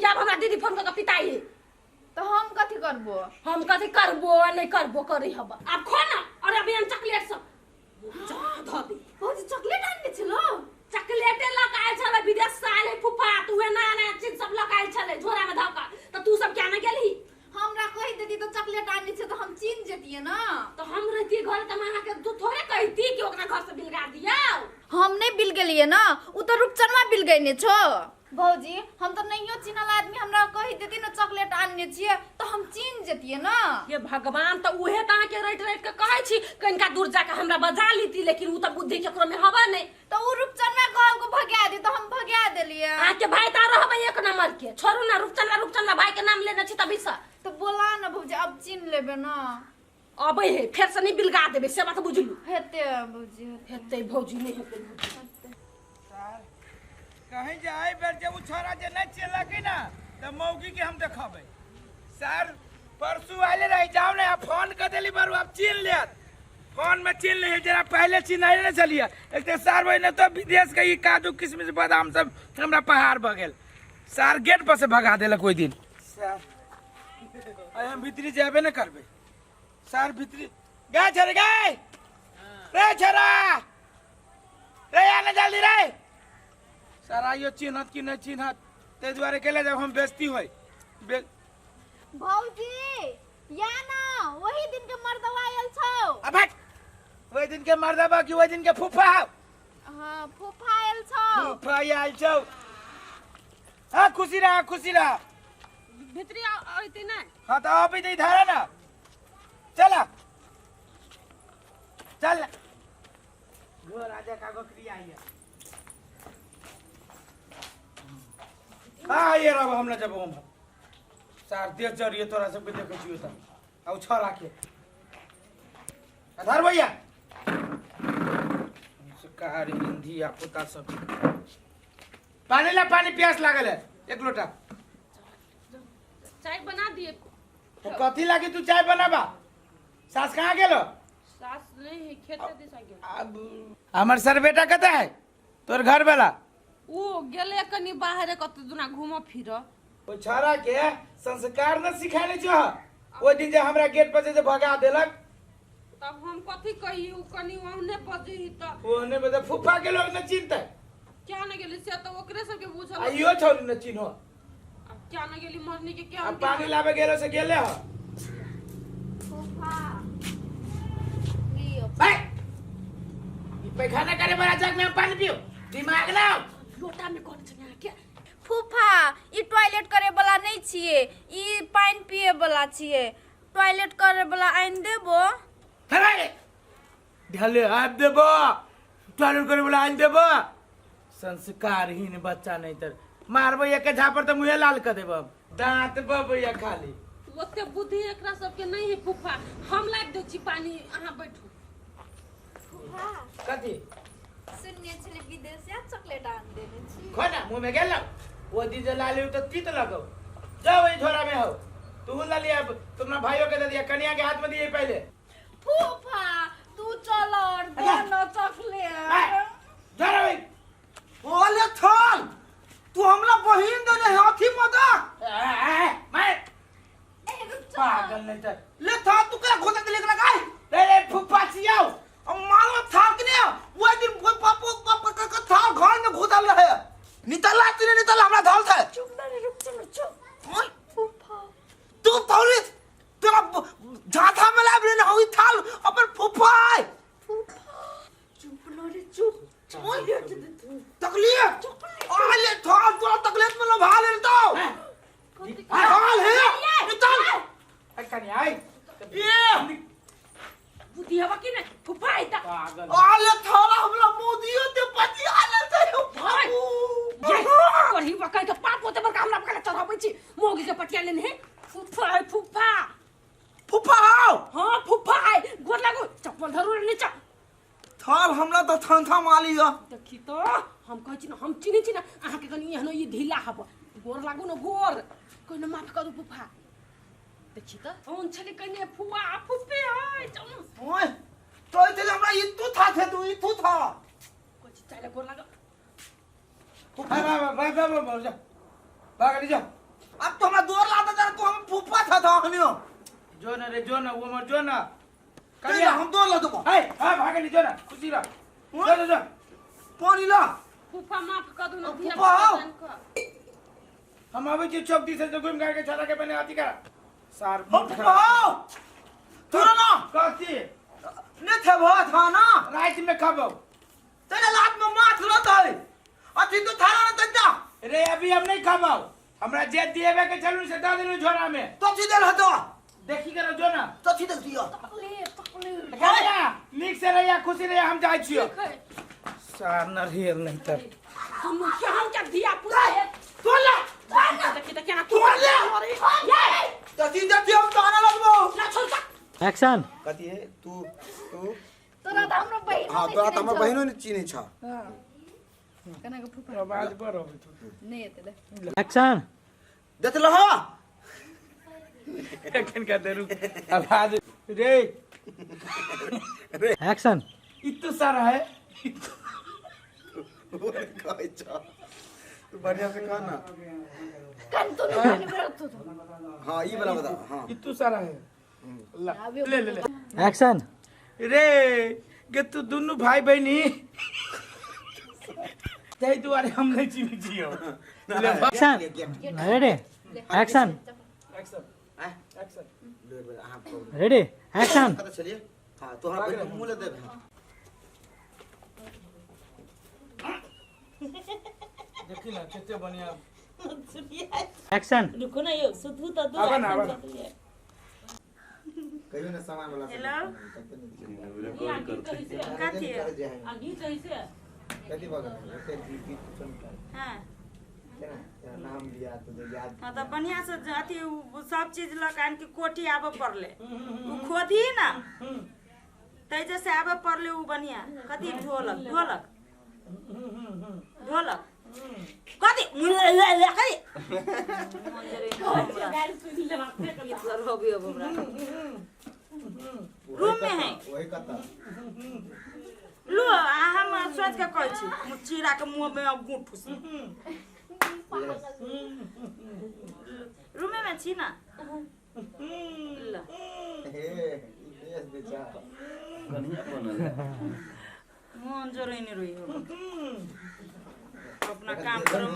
जाब हमरा दीदी फोन कर पिताई तो हम कथी करबो हम कथी करबो नहीं करबो करी हब अब खो ना और अभी हम चॉकलेट सब जा धदी भौजी चॉकलेट आनने छलो चॉकलेट लकाय छले विदेश से आले फुफा तू ना ना चीज सब लकाय छले झोरा में धका तो तू सब क्या ना गेली हमरा कहि देती तो चॉकलेट आनने छे तो हम चिन जेतिए ना तो हम रहती घर त माना के तू थोड़े कहती कि ओकरा घर से बिलगा दिया हम नहीं बिल गेलिए ना उ तो रूपचंदवा बिल गइने छो भौजी हम तो नहियो चिनल आदमी हमरा कहि देती ना चॉकलेट आनने छिए तो हम चिन जेतिए ना ये भगवान तो उहे ता के राइट राइट के कहै छी कनका दूर जाके हमरा बजा लीती लेकिन उ त बुद्धि केकरो में हवा नहीं तो उ रूपचंदवा कहल को भगा दी तो हम भगा देलिए आके भाई ता रहबे एक नंबर के छोरू ना रूपचंदा भाई के नाम लेने छी तभी सा तो बोला ना भौजी अब चिन लेबे ना अबे हे फिर से नहीं बिलगा देबे से बात बुझलू हेते भौजी हेते भौजी नहीं हेते कहीं जाए बेर जब छोरा जे नहीं चला के ना तो मौगी के हम देखबे सर परसों आले रह जाओ ना फोन कर देली बारू आप चिन लियत फोन में चिन ले जरा पहले चिन्हाई ना चलिए एक तो सर भाई ने तो विदेश के काजू किशमिश बादाम सब हमरा पहाड़ भ गेल सर गेट पर से भगा देलक कोई दिन सर आई हम भीतरी जाबे ना करबे सर भीतरी गए छरे गए रे छरा रे आना जल्दी रे सर आइयो चिन्हत कि नहीं चिन्हत ते द्वारे केले जब हम बेइज्जती होई भौजी या ना वही दिन के मर्दवा आयल छौ अब हट वही दिन के मर्दवा कि वही दिन के फूफा हां फूफा आयल छौ फूफा आयल छौ हां खुशी रहा भीतरी आइते ना हां तो अभी दे धारा ना चला चल घर आजा का बकरी आई है हाँ ये रहा हमने जब हम सार दे चढ़िए तोरा सबके देखे छियो त औ छरा के आधार भैया सरकार हिंदी आपका सब पानी प्यास लागल है एक लोटा चाय बना दिए तो कथी लागी तू चाय बनाबा सास कहाँ गेलो सास नहीं खेते दिशा गेल अब हमर सर बेटा कता है तोर घर वाला ओ गेले कनी बाहर कत दुना घूम फिर ओ छरा के संस्कार न सिखाने छ ओ दिन जे हमरा गेट पर से भगा देलक तब हम कथी कही उ कनी ओहने बजे ही त ओने बजे फुफा के लोग न चिंता क्या न गेली से त ओकरे सब के बुझल आइयो छोरी न चिन्हो अब क्या न गेली मरने के क्या अब पानी लावे गेलो से गेले ह फूफा लियो भाई ई पैखाना करे बड़ा जग में पानी पियो दिमाग ना लोटा में कौन छ के फूफा ई टॉयलेट करे वाला नहीं छिए ई पानी पिए वाला छिए टॉयलेट करे वाला आइन देबो हरे ढले आप देबो टॉयलेट करे वाला आइन देबो संस्कारहीन बच्चा नहीं तर मारबो एक झापर त मुहे लाल कर देबो दांत बबैया खाली ओते बुद्धि एकरा सब के नहीं है फूफा हम लाग दे छी पानी अहाँ बैठू फूफा कथी सुनिए छले विदेश से चॉकलेट आन देने छी खोना मुंह में गेल वो दी जे लाली तो तीत लगो जाओ वही झोरा में हो तू ला लिया तुमने भाइयों के दे दिया कन्या के हाथ में दिए पहले फूफा तू चल और दे न चॉकलेट झोरा भाई ओले थल तू हमरा बहिन दे हाथी मदा मैं ए रुक पागल नहीं था ले था तू का खोदा के लेकर गाय रे फुफा छियाओ अब मारो था कि नहीं वो दिन पापा का था घर में घुसल रहे नितला तूने नितला हमरा धल था चुप ना रे रुक चुप ओए फूफा तू तौली तेरा झाथा में लाब लेना हुई थाल अपन फुफा है फूफा चुप ना रे चुप तकलीफ ओले था तोरा तकलीफ में लभा ले तो हाल है नितल कन्या आई ये बुद्धि हवा कि नहीं फूफा आई त पागल आले थाला हमरा मोदियो ते पति आले थे बाबू ये कोही बकाई के पाप होते बरका हमरा पकड़ चढ़ाबै छी मोगी के पटिया लेने है फूफा है फूफा फुफा आओ हां फूफा है गोर लागो चप्पल धरू नीचा थाल हमरा तो थंथा माली हो देखी तो हम कहै छी ना हम चिन्है छी ना अहाँ के कनी एहनो ई ढीला हब गोर लागो न गोर कोई न माफ करू फूफा देखी तो कौन छले कने फुआ फुफे है चल ओए तो इते हमरा इतु था थे तू इतु था कुछ चले गोर लागो भाग जा भाग जा अब तो हमें दूर लाता जरा तो हम फूफा था हनियो जो ना रे जो ना वो मर जो ना करिया हम दूर ला दूंगा ए हां भागे नहीं जो ना खुशी रह जो जो पानी ला फूफा माफ कर दो ना फूफा आओ। हम अभी जो चौकी से घूम करके चला के बने आती करा सार हम फूफा तू ना कहती ने थे बहुत था ना रात में खाबो तेरे लात में माथ लता है अथी तो थारा न तंजा रे अभी हम नहीं खाबो हमरा जे दिएबे के चलू से दा देनु झोरा में तो सीधे रहतो देखी करो जो ना तो सीधे दियो गया नीक से रहिया खुशी रहिया हम जाय छियो सार न हेर नहीं तर तुम क्या हम क्या दिया पूरा है तोला देखी तो क्या ना तोड़ ले ये तो सीधे दियो ताना लगबो ना छोड़ का एक्शन कथी है तू तोरा त हाम्रो बहिनी हां तोरा त हमर बहिनो नि चिनी छ हां कना के फुफा आवाज पर हो तू नहीं येते दे एक्शन देख लो हो कन का दरू आवाज रे एक्शन इतु सारा है कहै छ तू बढ़िया से कह ना कन तो नहीं बरत तो हां ई वाला बता हां इतु सारा है ले ले ले एक्शन रे गे तू दोनों भाई बहनी तै दुआरे हम नहीं चिनी छियो action ready action action action ले हां रेडी एक्शन पता चलिए हां तो हां बहन मुंह ले दे देखी ना कितने बढ़िया एक्शन रुको ना ये सुधु तो दो आवा ना, आवा ना। कहियो ना सामान वाला हेलो कथी कथी है? आगे कैसे कथी बगल से की सुन हाँ तेरा नाम लिया तो याद हाँ तो बढ़िया से अथी सब चीज लग आन के कोठी आबे पड़ले उ खोदी ना तै जैसे आबे पड़ले उ बढ़िया कथी ढोलक ढोलक ढोलक कथी कथी गाड़ी सुन ले बात कर सर हो भी अब हमरा रूम में है वही कथा लो हम सोच के कहै छी चीरा के मुंह में गुंठ फुस रूम में छी ना ल हे बेस बेचा मन जोरे नहीं रही हो अपना काम करो